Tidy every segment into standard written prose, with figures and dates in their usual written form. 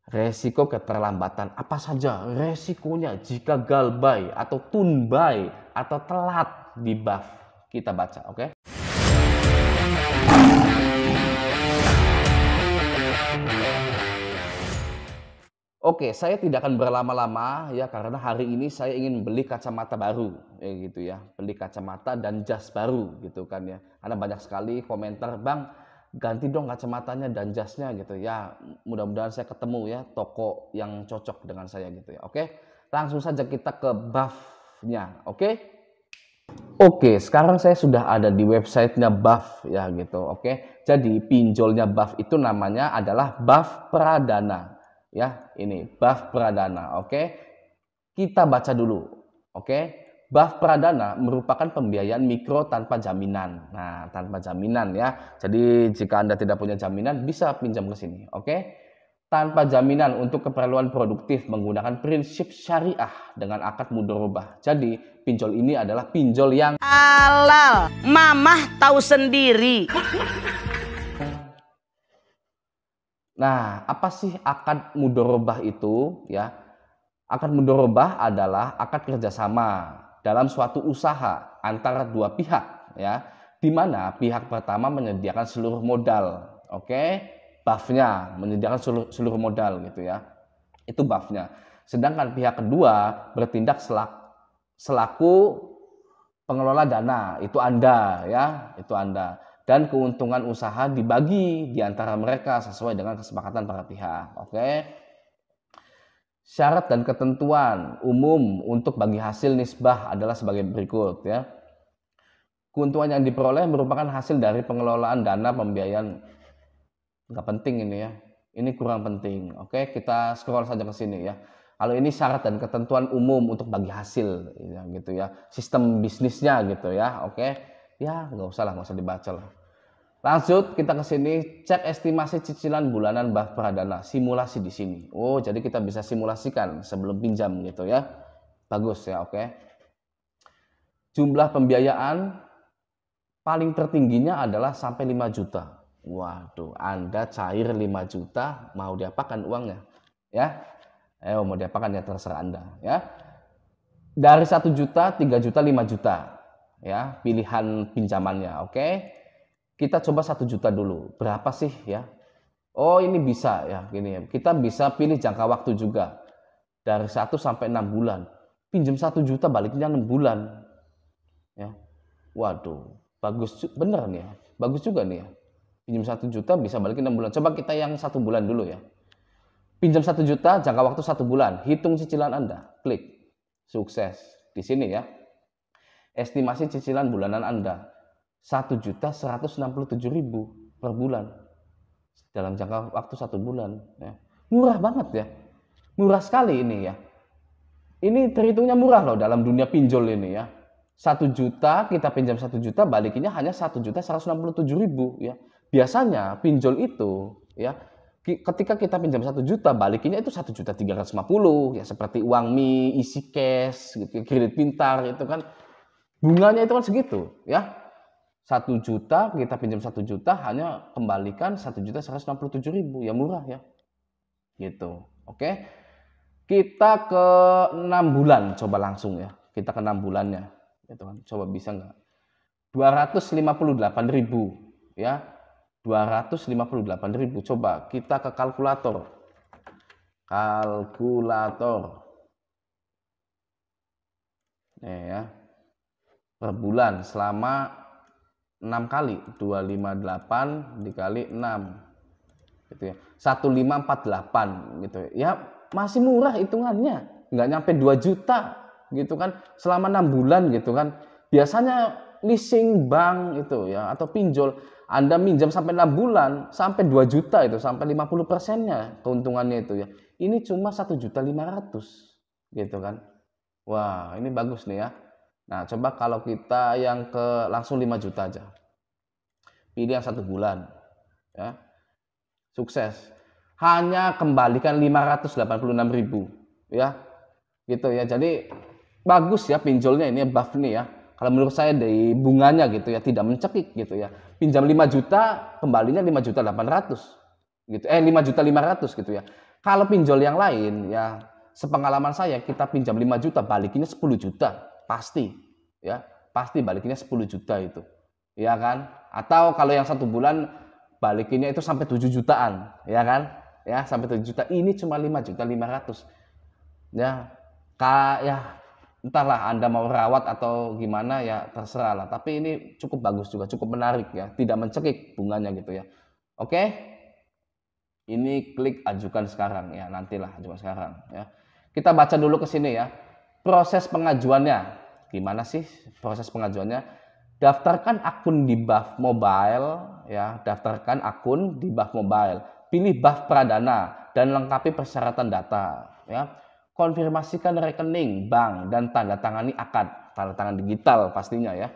Resiko keterlambatan apa saja resikonya jika galbay atau tunbay atau telat di buff? Kita baca, oke? Oke, saya tidak akan berlama-lama ya karena hari ini saya ingin beli kacamata baru, ya gitu ya. Beli kacamata dan jas baru gitu kan ya. Ada banyak sekali komentar, "Bang, ganti dong kacamatanya dan jasnya," gitu ya. Mudah-mudahan saya ketemu ya toko yang cocok dengan saya gitu ya. Oke, langsung saja kita ke buff-nya, oke? Oke, sekarang saya sudah ada di websitenya Buff ya gitu. Oke, jadi pinjolnya Buff itu namanya adalah Buff Pradana. Ya, ini Buff Pradana. Oke, kita baca dulu. Oke, Buff Pradana merupakan pembiayaan mikro tanpa jaminan. Nah, tanpa jaminan ya. Jadi jika Anda tidak punya jaminan bisa pinjam ke sini. Oke, tanpa jaminan untuk keperluan produktif menggunakan prinsip syariah dengan akad mudharabah. Jadi pinjol ini adalah pinjol yang halal. Mamah tahu sendiri. Nah, apa sih akad mudharabah itu ya? Akad mudharabah adalah akad kerjasama dalam suatu usaha antara dua pihak ya, di mana pihak pertama menyediakan seluruh modal, oke? Buff-nya menyediakan seluruh modal gitu ya. Itu buff-nya. Sedangkan pihak kedua bertindak selaku pengelola dana, itu Anda ya, itu Anda. Dan keuntungan usaha dibagi di antara mereka sesuai dengan kesepakatan para pihak. Oke. Syarat dan ketentuan umum untuk bagi hasil nisbah adalah sebagai berikut ya. Keuntungan yang diperoleh merupakan hasil dari pengelolaan dana pembiayaan. Nggak penting ini ya. Ini kurang penting. Oke, kita scroll saja ke sini ya. Kalau ini syarat dan ketentuan umum untuk bagi hasil ya, gitu ya. Sistem bisnisnya gitu ya. Oke. Ya, nggak usah dibaca lah. Lanjut kita ke sini, cek estimasi cicilan bulanan Buff Pradana, simulasi di sini. Oh, jadi kita bisa simulasikan sebelum pinjam gitu ya. Bagus ya, oke. Jumlah pembiayaan paling tertingginya adalah sampai 5 juta. Waduh, Anda cair 5 juta, mau diapakan uangnya? Ya. Mau diapakan ya terserah Anda ya. Dari 1 juta, 3 juta, 5 juta. Ya, pilihan pinjamannya, oke. Kita coba 1 juta dulu. Berapa sih ya? Oh, ini bisa ya, gini ya. Kita bisa pilih jangka waktu juga. Dari 1 sampai 6 bulan. Pinjam 1 juta baliknya 6 bulan. Ya. Waduh, bagus bener nih ya. Bagus juga nih ya. Pinjam 1 juta bisa balikin 6 bulan. Coba kita yang 1 bulan dulu ya. Pinjam 1 juta, jangka waktu 1 bulan. Hitung cicilan Anda. Klik. Sukses. Di sini ya. Estimasi cicilan bulanan Anda. 1.167.000 per bulan dalam jangka waktu 1 bulan ya. Murah banget ya, murah sekali ini ya. Ini terhitungnya murah loh dalam dunia pinjol ini ya. 1 juta kita pinjam 1 juta balikinnya hanya 1.167.000 ya. Biasanya pinjol itu ya ketika kita pinjam 1 juta balikinnya itu 1.350.000 ya, seperti uang mie, isi cash gitu, kredit pintar itu kan bunganya itu kan segitu ya. 1 juta kita pinjam 1 juta hanya kembalikan 1.167.000 ya, murah ya gitu. Oke, kita ke 6 bulan coba langsung ya, kita ke 6 bulannya gitu kan, coba bisa nggak 258.000 ya, 258.000. Coba kita ke kalkulator nih ya, per bulan selama 6 kali, 258 dikali 6 gitu ya, 1548 gitu ya, masih murah hitungannya, nggak nyampe 2 juta gitu kan selama 6 bulan gitu kan. Biasanya leasing bank itu ya atau pinjol Anda minjam sampai 6 bulan sampai 2 juta itu, sampai 50%-nya keuntungannya itu ya. Ini cuma 1.500.000 gitu kan. Wah, ini bagus nih ya. Nah, coba kalau kita yang ke langsung 5 juta aja. Pilih yang 1 bulan. Ya. Sukses. Hanya kembalikan 586.000 ya. Gitu ya. Jadi bagus ya pinjolnya ini, Buff nih ya. Kalau menurut saya dari bunganya gitu ya, tidak mencekik gitu ya. Pinjam 5 juta, kembalinya 5.800.000 gitu. 5.500.000 gitu ya. Kalau pinjol yang lain ya, sepengalaman saya kita pinjam 5 juta balikinnya 10 juta, pasti ya, pasti balikinnya 10 juta itu. Ya kan? Atau kalau yang 1 bulan balikinnya itu sampai 7 jutaan, ya kan? Ya, sampai 7 juta. Ini cuma 5.500.000. Ya, ya entahlah Anda mau rawat atau gimana ya terserah lah. Tapi ini cukup bagus juga, cukup menarik ya, tidak mencekik bunganya gitu ya. Oke? Ini klik ajukan sekarang ya, nantilah ajukan sekarang ya. Kita baca dulu ke sini ya. Proses pengajuannya. Gimana sih proses pengajuannya? Daftarkan akun di BAF Mobile ya, daftarkan akun di BAF Mobile. Pilih BAF Pradana dan lengkapi persyaratan data ya. Konfirmasikan rekening bank dan tanda tangani akad, tanda tangan digital pastinya ya.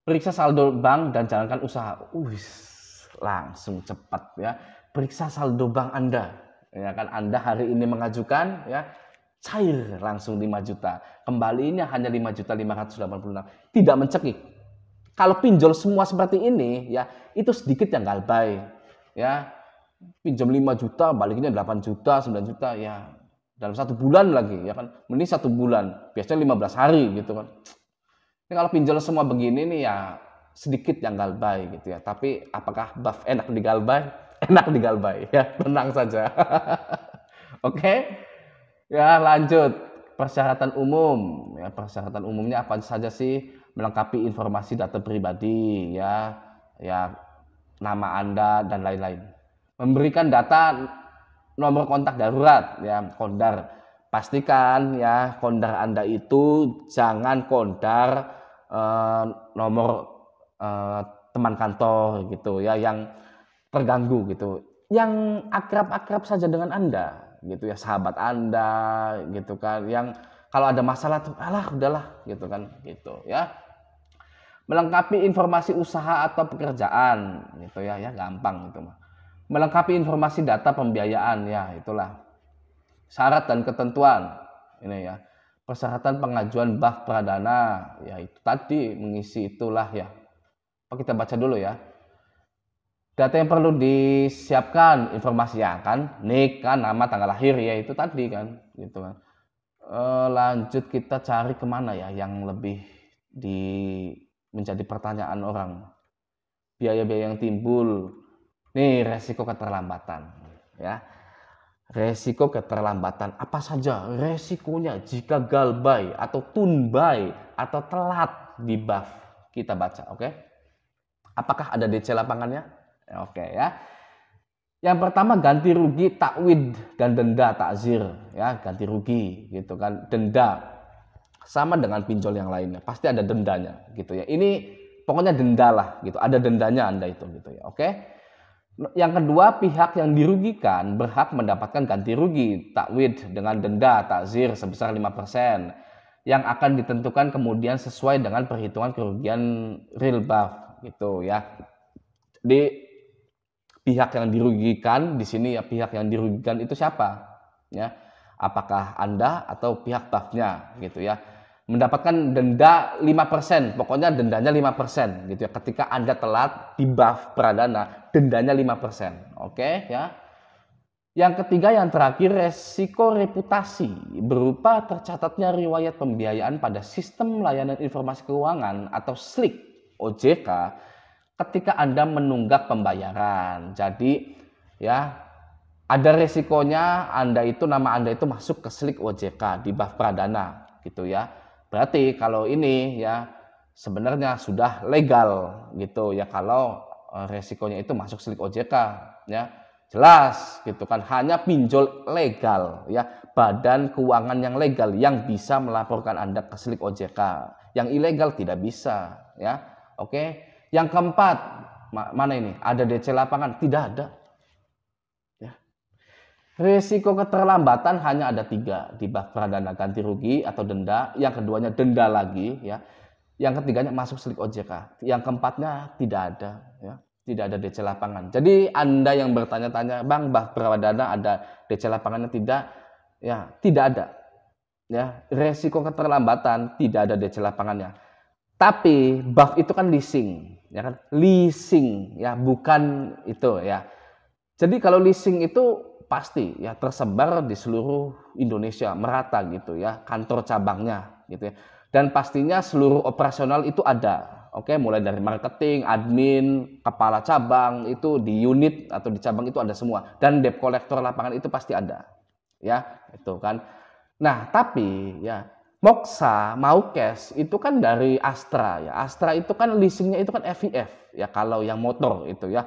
Periksa saldo bank dan jalankan usaha. Langsung cepat ya. Periksa saldo bank Anda. Ya kan, Anda hari ini mengajukan ya, cair langsung 5 juta. Kembalinya hanya 5.586.000. Tidak mencekik. Kalau pinjol semua seperti ini ya, itu sedikit yang galbay. Ya. Pinjam 5 juta, baliknya 8 juta, 9 juta ya. Dalam 1 bulan lagi ya kan. Mending 1 bulan. Biasanya 15 hari gitu kan. Ini kalau pinjol semua begini nih ya sedikit yang galbay gitu ya. Tapi apakah BAF enak digalbay? Enak digalbay ya, tenang saja. Oke. Ya, lanjut. Persyaratan umum. Ya, persyaratan umumnya apa saja sih? Melengkapi informasi data pribadi ya. Ya, nama Anda dan lain-lain. Memberikan data nomor kontak darurat ya, kondar. Pastikan ya kondar Anda itu jangan kondar nomor teman kantor gitu ya, yang terganggu gitu, yang akrab-akrab saja dengan Anda gitu ya, sahabat Anda gitu kan, yang kalau ada masalah tuh alah udahlah gitu kan gitu ya. Melengkapi informasi usaha atau pekerjaan gitu ya, ya gampang gitu mah. Melengkapi informasi data pembiayaan ya, itulah syarat dan ketentuan ini ya. Persyaratan pengajuan BAF Pradana ya, itu tadi mengisi itulah ya. Kita baca dulu ya. Data yang perlu disiapkan, informasinya kan, nik kan, nama, tanggal lahir ya, itu tadi kan gitu kan. Lanjut kita cari kemana ya yang lebih menjadi pertanyaan orang. Biaya-biaya yang timbul. Nih, resiko keterlambatan ya. Resiko keterlambatan apa saja resikonya jika galbay atau tunbay atau telat di BAF? Kita baca, oke? Apakah ada DC lapangannya? Oke ya. Yang pertama ganti rugi takwid dan denda takzir ya, ganti rugi gitu kan. Denda sama dengan pinjol yang lainnya, pasti ada dendanya gitu ya. Ini pokoknya denda lah gitu, ada dendanya Anda itu gitu ya. Oke. Yang kedua, pihak yang dirugikan berhak mendapatkan ganti rugi takwid dengan denda takzir sebesar 5% yang akan ditentukan kemudian sesuai dengan perhitungan kerugian real BAF gitu ya. Di pihak yang dirugikan di sini ya, pihak yang dirugikan itu siapa? Ya. Apakah Anda atau pihak BAF-nya gitu ya. Mendapatkan denda 5%, pokoknya dendanya 5% gitu ya. Ketika Anda telat di BAF Pradana, dendanya 5%. Oke ya. Yang ketiga, yang terakhir, resiko reputasi berupa tercatatnya riwayat pembiayaan pada sistem layanan informasi keuangan atau SLIK OJK ketika Anda menunggak pembayaran. Jadi ya ada resikonya nama Anda itu masuk ke SLIK OJK di BAF Pradana gitu ya. Berarti kalau ini ya sebenarnya sudah legal gitu ya, kalau resikonya itu masuk SLIK OJK ya. Jelas gitu kan, hanya pinjol legal ya, badan keuangan yang legal yang bisa melaporkan Anda ke SLIK OJK. Yang ilegal tidak bisa ya. Oke. Yang keempat, mana ini? Ada DC lapangan? Tidak ada. Ya. Risiko keterlambatan hanya ada 3 di BAF Pradana, ganti rugi atau denda. Yang keduanya denda lagi, ya. Yang ketiganya masuk SLIK OJK. Yang keempatnya tidak ada, ya. Tidak ada DC lapangan. Jadi Anda yang bertanya-tanya, Bang, BAF Pradana ada DC lapangannya? Tidak, ya, tidak ada. Ya, risiko keterlambatan tidak ada DC lapangannya. Tapi BAF itu kan leasing, ya kan? Leasing ya, bukan itu ya. Jadi kalau leasing itu pasti ya tersebar di seluruh Indonesia, merata gitu ya, kantor cabangnya gitu ya. Dan pastinya seluruh operasional itu ada. Oke, mulai dari marketing, admin, kepala cabang itu di unit atau di cabang itu ada semua. Dan debt collector lapangan itu pasti ada. Ya, itu kan. Nah, tapi ya Moxa, Maukes itu kan dari Astra ya. Astra itu kan leasingnya itu kan FIF ya, kalau yang motor itu ya.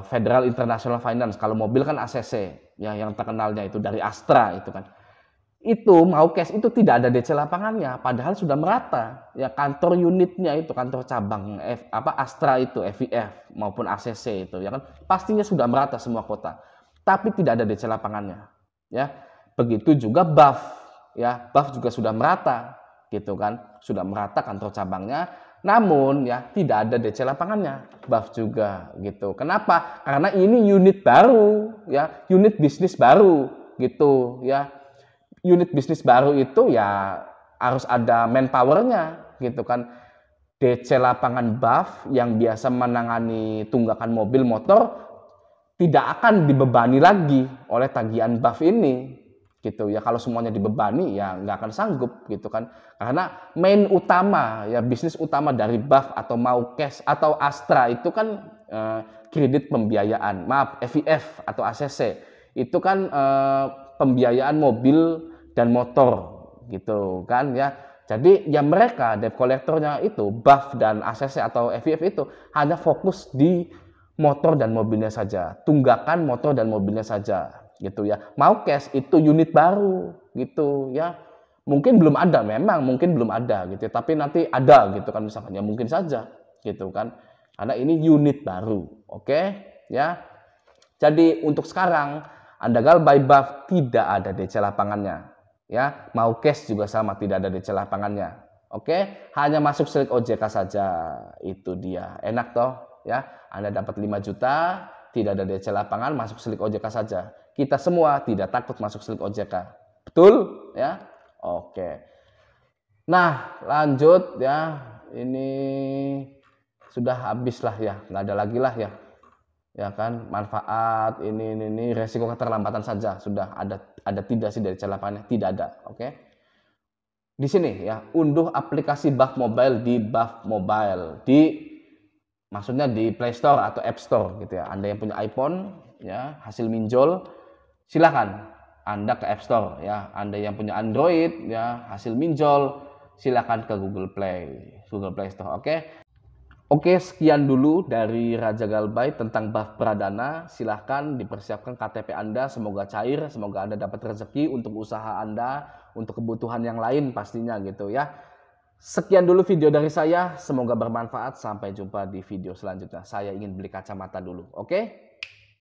Federal International Finance, kalau mobil kan ACC ya, yang terkenalnya itu dari Astra itu kan. Itu Maukes itu tidak ada DC lapangannya, padahal sudah merata ya, kantor unitnya itu, kantor cabang Astra itu FIF maupun ACC itu ya kan, pastinya sudah merata semua kota, tapi tidak ada DC lapangannya ya. Begitu juga BAF ya, BAF juga sudah merata gitu kan, sudah merata kantor cabangnya, namun ya tidak ada DC lapangannya, BAF juga gitu. Kenapa? Karena ini unit baru ya, unit bisnis baru gitu ya. Unit bisnis baru itu ya harus ada manpowernya gitu kan. DC lapangan BAF yang biasa menangani tunggakan mobil motor tidak akan dibebani lagi oleh tagihan BAF ini gitu ya. Kalau semuanya dibebani ya nggak akan sanggup gitu kan, karena main utama ya, bisnis utama dari BAF atau Maukes atau Astra itu kan kredit pembiayaan, maaf, FIF atau ACC itu kan pembiayaan mobil dan motor gitu kan ya. Jadi ya mereka debt collectornya itu BAF dan ACC atau FIF itu hanya fokus di motor dan mobilnya saja, tunggakan motor dan mobilnya saja gitu ya. Maukes itu unit baru gitu ya, mungkin belum ada, memang mungkin belum ada gitu ya, tapi nanti ada gitu kan misalkan ya, mungkin saja gitu kan, karena ini unit baru. Oke ya, jadi untuk sekarang Andagal by BAF tidak ada DC lapangannya ya, Maukes juga sama, tidak ada DC lapangannya. Oke, hanya masuk selik OJK saja, itu dia, enak toh ya. Anda dapat 5 juta, tidak ada DC lapangan, masuk selik OJK saja. Kita semua tidak takut masuk selik OJK. Betul ya? Oke. Nah, lanjut ya. Ini sudah habis lah ya, nggak ada lagi lah ya. Ya kan, manfaat ini resiko keterlambatan saja sudah ada tidak sih dari lapangannya? Tidak ada. Oke. Di sini ya, unduh aplikasi BAF Mobile di BAF Mobile, maksudnya di Play Store atau App Store gitu ya. Anda yang punya iPhone ya, hasil minjol, silakan Anda ke App Store ya. Anda yang punya Android ya, hasil minjol, silakan ke Google Play Store. Oke, sekian dulu dari Raja Galbay tentang BAF Pradana. Silahkan dipersiapkan KTP Anda, semoga cair, semoga Anda dapat rezeki untuk usaha Anda, untuk kebutuhan yang lain pastinya gitu ya. Sekian dulu video dari saya, semoga bermanfaat. Sampai jumpa di video selanjutnya. Saya ingin beli kacamata dulu, oke?